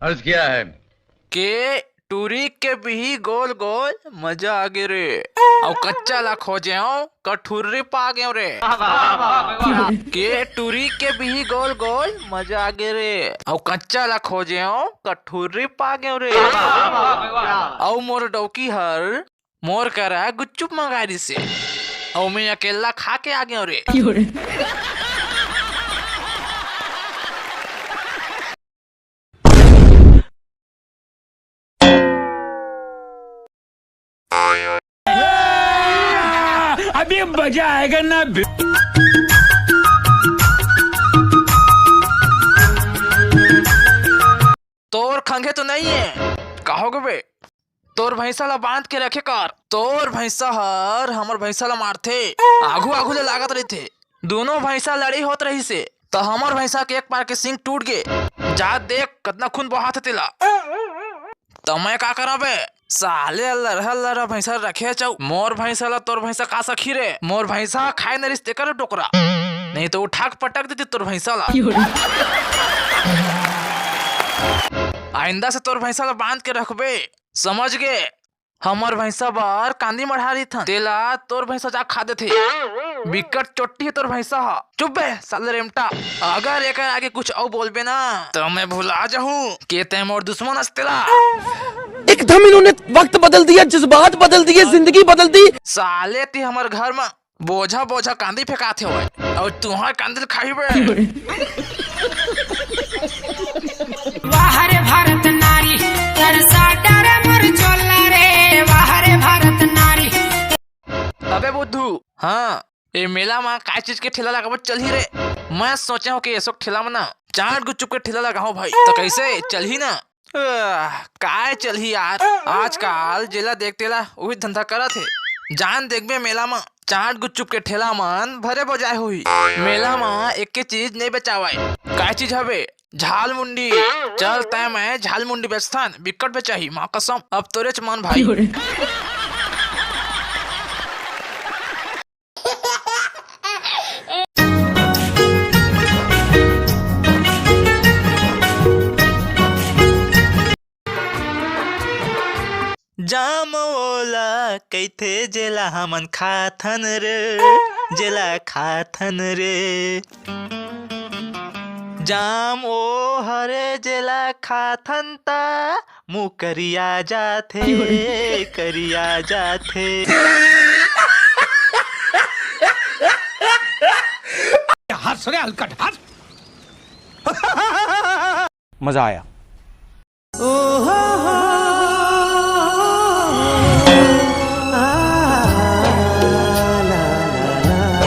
अर्ज किया है के टूरी के भी गोल गोल मजा आगे रे और कच्चा ला खोजे कठुर्री पा गयो रे। के टूरी के भी गोल गोल मजा आगे रे और कच्चा ला खोजे कठुर्री पा गयो रे। और मोर डौकी हर मोर करा गुच्चुप मंगारी से और मैं अकेला खा के आ गयो रे। अभी मजा आएगा ना। तोर खंगे तो नहीं है कहोगे बे। तोर भैंसा ला बांध के रखे कर। तोर भैंसा हर हमर भैंसा ला मारथे आगू आगू ले लागत रही थे। दोनों भैंसा लड़ी होत रही से तो हमर भैंसा के एक पार के सिंग टूट गए। जा देख कितना खून बहात तेला। तो मैं का करा बे साले अल्लाह भैंसा रखे चाऊ। मोर भैंसा ला तोर भैंसा का सखी रे। मोर भैंसा खाए न रिश्ते कर टोकरा नहीं तो उठा के पटक देती तोर भैंसा ला। आइंदा से तोर भैंसा ला बांध के रखबे समझ गे। हमर भैंसा बार कांदी मढ़ारी था तेला तोर भैंसा जा खा देथे। बिकट चोट्टी है तोर भैंसा हा। चुप बे साले रेमटा। अगर एक आगे कुछ और बोलबे ना तो मैं भुला जाऊं के ते मोर दुश्मन अस्तेला। एकदम इन्होंने वक्त बदल दिया, जज्बात बदल दिए, जिंदगी बदल दी। साले ती हमर घर में बोझा बोझा कांदी फेंकाथे होय और तुहार कांदी खाइबे। बाहर भारत नारी तरसाटर मोर चोला रे। बाहर भारत नारी। अबे बुद्धू हाँ ये मेला में काय चीज के ठेला लगाबो चल ही रे। मैं सोचा हूँ कि ऐसा ठेला में ना चाट गुच्चुप के ठेला लगाओ भाई तो कैसे चल ही ना। काय चल ही यार आजकल जेला देखते ला वही धंधा करा थे। जान देखबे मेला में चाट गुच्चुप के ठेला मन भरे बजाय हुई। मेला में एक के चीज नहीं बेचावाई। काय चीज हवे झाल मुंडी। चल तय मैं झाल मुंडी बेचथन बिकट बेचाही माँ कसम। अब तोरे च मन भाई। जाम ओला कैथे जेला हमन खाथन रे जेला खाथन रे। जाम ओ हरे जेला खाथन ता मुँह करिया जाथे करिया जाथे। हंस रे हलकट हंस। मजा आया। ओ